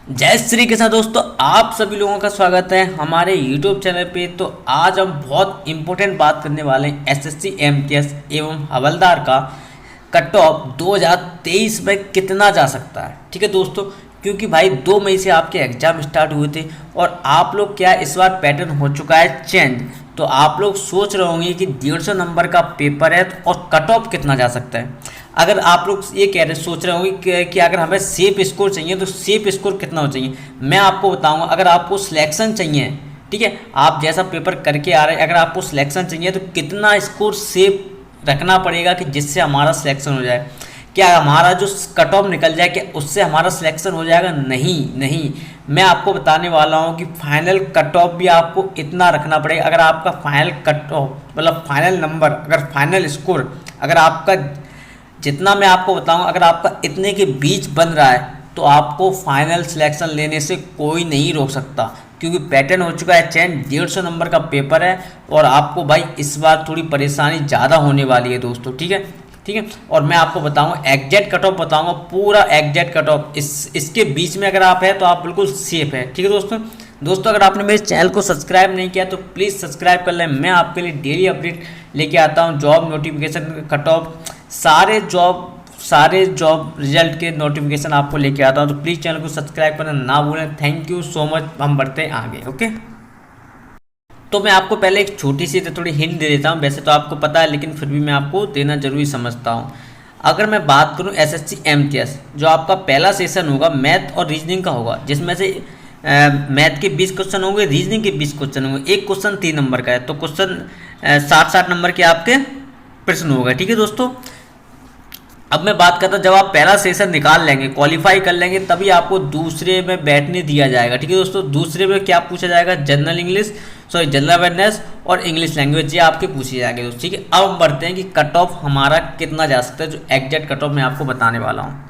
जय श्री कृष्ण दोस्तों, आप सभी लोगों का स्वागत है हमारे YouTube चैनल पे। तो आज हम बहुत इम्पोर्टेंट बात करने वाले हैं एसएससी एमटीएस एवं हवलदार का कट ऑफ 2023 में कितना जा सकता है। ठीक है दोस्तों, क्योंकि भाई 2 मई से आपके एग्जाम स्टार्ट हुए थे और आप लोग क्या इस बार पैटर्न हो चुका है चेंज। तो आप लोग सोच रहे होंगे कि 150 नंबर का पेपर है और कट ऑफ कितना जा सकता है। अगर आप लोग ये कह रहे सोच रहे होंगे कि अगर हमें सेफ स्कोर चाहिए तो सेफ स्कोर कितना हो चाहिए, मैं आपको बताऊंगा। अगर आपको सिलेक्शन चाहिए, ठीक है, आप जैसा पेपर करके आ रहे हैं, अगर आपको सिलेक्शन चाहिए तो कितना स्कोर सेफ रखना पड़ेगा कि जिससे हमारा सिलेक्शन हो जाए। क्या हमारा जो कट ऑफ निकल जाए क्या उससे हमारा सिलेक्शन हो जाएगा? नहीं नहीं, मैं आपको बताने वाला हूँ कि फाइनल कट ऑफ भी आपको इतना रखना पड़ेगा। अगर आपका फाइनल कट ऑफ मतलब फाइनल नंबर, अगर फाइनल स्कोर अगर आपका जितना मैं आपको बताऊंगा अगर आपका इतने के बीच बन रहा है तो आपको फाइनल सिलेक्शन लेने से कोई नहीं रोक सकता, क्योंकि पैटर्न हो चुका है चेंज। 150 नंबर का पेपर है और आपको भाई इस बार थोड़ी परेशानी ज़्यादा होने वाली है दोस्तों। ठीक है ठीक है, और मैं आपको बताऊंगा एग्जैक्ट कट ऑफ बताऊंगा, पूरा एग्जैक्ट कट ऑफ। इसके बीच में अगर आप है तो आप बिल्कुल सेफ है। ठीक है दोस्तों, अगर आपने मेरे चैनल को सब्सक्राइब नहीं किया तो प्लीज़ सब्सक्राइब कर लें। मैं आपके लिए डेली अपडेट लेके आता हूँ, जॉब नोटिफिकेशन, कट ऑफ, सारे जॉब रिजल्ट के नोटिफिकेशन आपको लेके आता हूँ। तो प्लीज़ चैनल को सब्सक्राइब करना ना भूलें। Thank you so much. हम बढ़ते हैं आगे। ओके, तो मैं आपको पहले एक छोटी सी थोड़ी हिंट दे देता हूँ। वैसे तो आपको पता है लेकिन फिर भी मैं आपको देना जरूरी समझता हूँ। अगर मैं बात करूँ एसएससी एमटीएस, जो आपका पहला सेशन होगा मैथ और रीजनिंग का होगा, जिसमें से मैथ के 20 क्वेश्चन होंगे, रीजनिंग के 20 क्वेश्चन होंगे। एक क्वेश्चन 3 नंबर का है, तो क्वेश्चन 60 नंबर के आपके प्रश्न होगा। ठीक है दोस्तों, अब मैं बात करता हूँ जब आप पहला सेशन निकाल लेंगे, क्वालिफाई कर लेंगे, तभी आपको दूसरे में बैठने दिया जाएगा। ठीक है दोस्तों, दूसरे में क्या पूछा जाएगा? जनरल अवेयरनेस और इंग्लिश लैंग्वेज, ये आपके पूछी जाएगी दोस्तों। ठीक है, अब हम बढ़ते हैं कि कट ऑफ हमारा कितना जा सकता है, जो एग्जैक्ट कट ऑफ मैं आपको बताने वाला हूँ।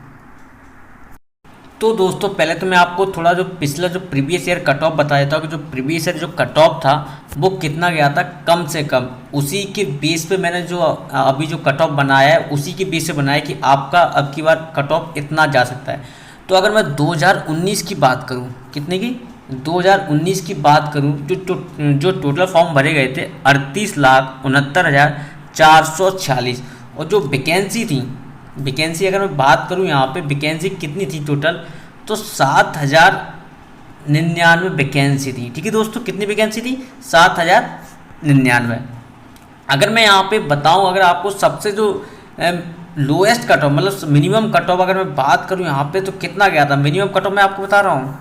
तो दोस्तों पहले तो मैं आपको थोड़ा जो पिछला जो प्रीवियस ईयर कट ऑफ बता देता हूँ कि जो प्रीवियस ईयर जो कट ऑफ था वो कितना गया था कम से कम। उसी के बेस पे मैंने जो अभी जो कट ऑफ बनाया है उसी के बेस पे बनाया कि आपका अब की बार कट ऑफ इतना जा सकता है। तो अगर मैं 2019 की बात करूँ, कितने की? 2019 की बात करूँ, जो टोटल फॉर्म भरे गए थे 38,69,446, और जो वैकेंसी अगर मैं बात करूं यहाँ पे वैकेंसी कितनी थी टोटल, तो 7,099 वैकेंसी थी। ठीक है दोस्तों, कितनी वैकेंसी थी? 7,099। अगर मैं यहाँ पे बताऊं, अगर आपको सबसे जो लोएस्ट कट ऑफ मतलब मिनिमम कट ऑफ अगर मैं बात करूं यहाँ पे तो कितना गया था मिनिमम कट ऑफ, मैं आपको बता रहा हूँ।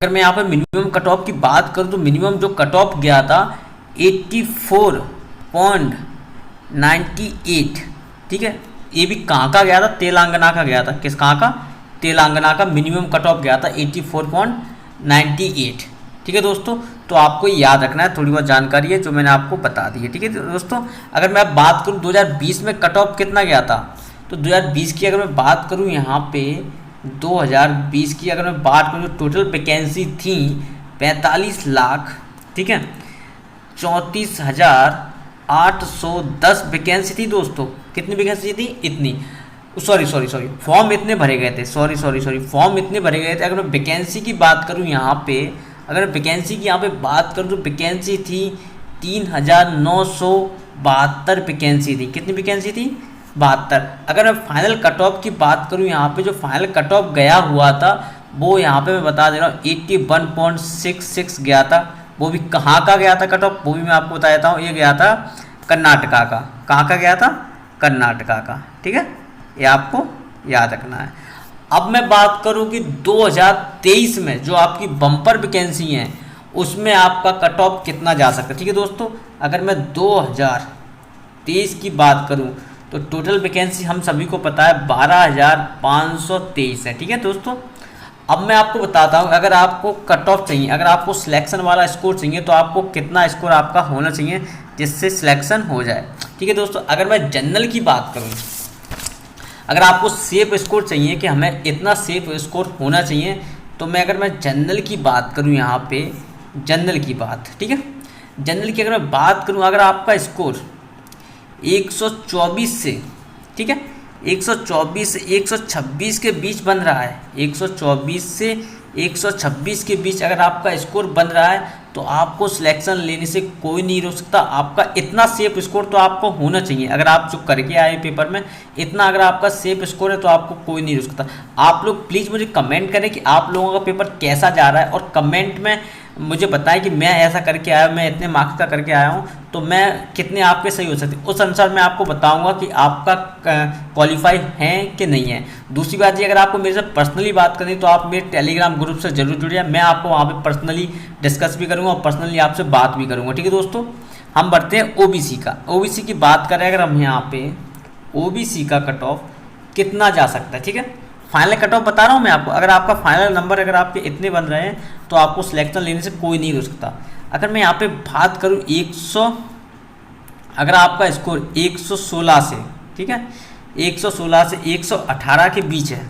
अगर मैं यहाँ पे मिनिमम कट ऑफ की बात करूँ तो मिनिमम जो कट ऑफ गया था 84.98। ठीक है, ये भी कहाँ का गया था? तेलंगाना का गया था। कहाँ का? तेलंगाना का मिनिमम कट ऑफ गया था 84.98। ठीक है दोस्तों, तो आपको याद रखना है, थोड़ी बहुत जानकारी है जो मैंने आपको बता दी है। ठीक है दोस्तों, अगर मैं बात करूँ 2020 में कट ऑफ कितना गया था, तो 2020 की अगर मैं बात करूँ यहाँ पे 2020 की अगर मैं बात करूँ, टोटल वैकेंसी थी 45 लाख, ठीक है, 34,810 वैकेंसी थी दोस्तों। कितनी वैकेंसी थी? इतनी। सॉरी फॉर्म इतने भरे गए थे। फॉर्म इतने भरे गए थे। अगर मैं वैकेंसी की बात करूं यहाँ पे, अगर वैकेंसी की यहाँ पे बात करूं तो वैकेंसी थी 3,972 वैकेंसी थी। कितनी वैकेंसी थी? 72। अगर मैं फाइनल कट ऑफ की बात करूं यहाँ पे, जो फाइनल कट ऑफ गया हुआ था वो यहाँ पे मैं बता दे रहा हूँ 81.66 गया था। वो भी कहाँ का गया था कट ऑफ, वो भी मैं आपको बता देता हूँ। ये गया था कर्नाटका का। कहाँ का गया था? कर्नाटका का। ठीक है, ये आपको याद रखना है। अब मैं बात करूं कि 2023 में जो आपकी बम्पर वैकेंसी हैं उसमें आपका कट ऑफ कितना जा सकता है। ठीक है दोस्तों, अगर मैं 2023 की बात करूं तो टोटल वैकेंसी हम सभी को पता है 12,523 है। ठीक है दोस्तों, अब मैं आपको बताता हूँ अगर आपको कट ऑफ चाहिए, अगर आपको सिलेक्शन वाला स्कोर चाहिए तो आपको कितना स्कोर आपका होना चाहिए जिससे सिलेक्शन हो जाए। ठीक है दोस्तों, अगर मैं जनरल की बात करूँ, अगर आपको सेफ स्कोर चाहिए कि हमें इतना सेफ स्कोर होना चाहिए, तो अगर मैं जनरल की बात करूँ यहाँ पे, जनरल की बात, ठीक है, जनरल की अगर मैं बात करूँ, अगर आपका स्कोर 124 से, ठीक है, 124 से 126 के बीच बन रहा है, 124 से 126 के बीच अगर आपका स्कोर बन रहा है तो आपको सिलेक्शन लेने से कोई नहीं रोक सकता। आपका इतना सेफ स्कोर तो आपको होना चाहिए, अगर आप जो करके आए पेपर में इतना अगर आपका सेफ स्कोर है तो आपको कोई नहीं रोक सकता। आप लोग प्लीज़ मुझे कमेंट करें कि आप लोगों का पेपर कैसा जा रहा है, और कमेंट में मुझे बताएं कि मैं ऐसा करके आया हूँ, मैं इतने मार्क्स का करके आया हूँ, तो मैं कितने आपके सही हो सकते, उस अनुसार मैं आपको बताऊंगा कि आपका क्वालिफाई है कि नहीं है। दूसरी बात ये, अगर आपको मेरे से पर्सनली बात करनी तो आप मेरे टेलीग्राम ग्रुप से जरूर जुड़िए, मैं आपको वहाँ पे पर्सनली डिस्कस भी करूँगा और पर्सनली आपसे बात भी करूँगा। ठीक है दोस्तों, हम बढ़ते हैं ओबीसी का। ओबीसी की बात करें अगर हम यहाँ पे ओबीसी का कट ऑफ कितना जा सकता है, ठीक है, फाइनल कट ऑफ बता रहा हूँ मैं आपको। अगर आपका फाइनल नंबर अगर आपके इतने बन रहे हैं तो आपको सिलेक्शन लेने से कोई नहीं रोक सकता। अगर मैं यहाँ पे बात करूँ 100, अगर आपका स्कोर 116 से, ठीक है, 116 से 118 के बीच है,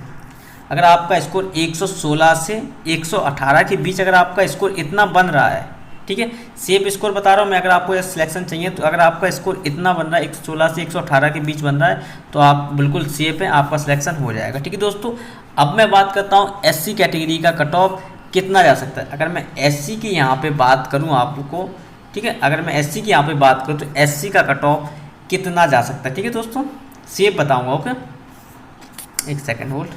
अगर आपका स्कोर 116 से 118 के बीच अगर आपका स्कोर इतना बन रहा है, ठीक है, सेफ स्कोर बता रहा हूँ मैं, अगर आपको ये सिलेक्शन चाहिए तो अगर आपका स्कोर इतना बन रहा है 116 से 118 के बीच बन रहा है तो आप बिल्कुल सेफ हैं, आपका सिलेक्शन हो जाएगा। ठीक है दोस्तों, अब मैं बात करता हूँ एससी कैटेगरी का कट ऑफ कितना जा सकता है। अगर मैं एससी की यहाँ पे बात करूँ आपको, ठीक है, अगर मैं एससी की यहाँ पे बात करूँ तो एससी का कट ऑफ कितना जा सकता है, ठीक है दोस्तों, सेफ बताऊँगा। ओके, एक सेकेंड होल्ड।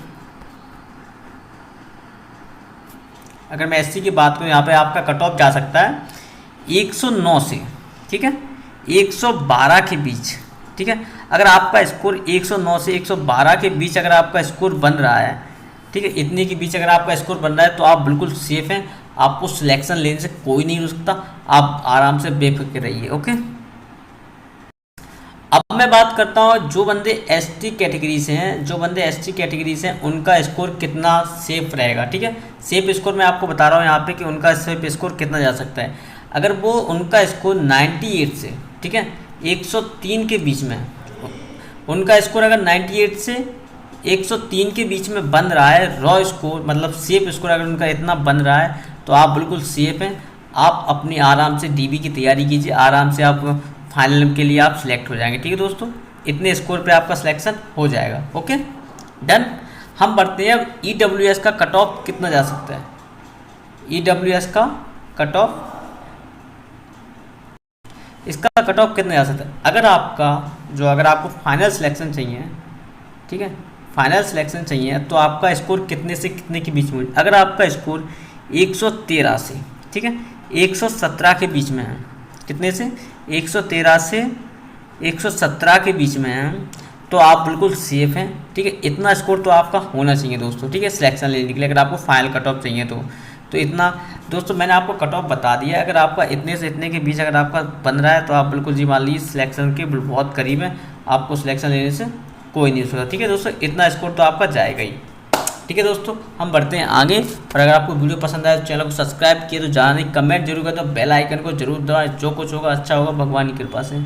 अगर मैं एससी की बात करूँ यहाँ पे आपका कट ऑफ जा सकता है 109 से, ठीक है, 112 के बीच, ठीक है। अगर आपका स्कोर 109 से 112 के बीच अगर आपका स्कोर बन रहा है, ठीक है, इतने के बीच अगर आपका स्कोर बन रहा है तो आप बिल्कुल सेफ हैं, आपको सिलेक्शन लेने से कोई नहीं रोक सकता, आप आराम से बेफिक्र रहिए। ओके, अब मैं बात करता हूँ जो बंदे एसटी कैटेगरी से हैं, जो बंदे एसटी कैटेगरी से हैं उनका स्कोर कितना सेफ रहेगा। ठीक है, सेफ स्कोर मैं आपको बता रहा हूँ यहाँ पे कि उनका सेफ स्कोर कितना जा सकता है। अगर वो उनका स्कोर 98 से, ठीक है, 103 के बीच में, उनका स्कोर अगर 98 से 103 के बीच में बन रहा है, रॉ स्कोर मतलब सेफ स्कोर अगर उनका इतना बन रहा है तो आप बिल्कुल सेफ हैं, आप अपनी आराम से डीबी की तैयारी कीजिए, आराम से आप फाइनल के लिए आप सिलेक्ट हो जाएंगे। ठीक है दोस्तों, इतने स्कोर पे आपका सिलेक्शन हो जाएगा। Okay done. हम बढ़ते हैं अब ईडब्ल्यूएस का कट ऑफ कितना जा सकता है। ईडब्ल्यूएस का कट ऑफ, इसका कट ऑफ कितना जा सकता है। अगर आपको फाइनल सिलेक्शन चाहिए, ठीक है, फाइनल सिलेक्शन चाहिए तो आपका स्कोर कितने से कितने के बीच में, अगर आपका स्कोर 113 से, ठीक है, 117 के बीच में है, कितने से 113 से 117 के बीच में है तो आप बिल्कुल सेफ हैं। ठीक है, इतना स्कोर तो आपका होना चाहिए दोस्तों, ठीक है, सिलेक्शन लेने के लिए अगर आपको फाइनल कट ऑफ चाहिए तो इतना दोस्तों मैंने आपको कट ऑफ बता दिया। अगर आपका इतने से इतने के बीच अगर आपका बन रहा है तो आप बिल्कुल जी मान लीजिए सिलेक्शन के बहुत करीब है, आपको सिलेक्शन लेने से कोई नहीं सोचा। ठीक है दोस्तों, इतना स्कोर तो आपका जाएगा ही। ठीक है दोस्तों, हम बढ़ते हैं आगे। और अगर आपको वीडियो पसंद आए तो चैनल को सब्सक्राइब किए तो जाना नहीं, कमेंट जरूर करें, तो बेल आइकन को जरूर दबाएं। जो कुछ होगा अच्छा होगा भगवान की कृपा से।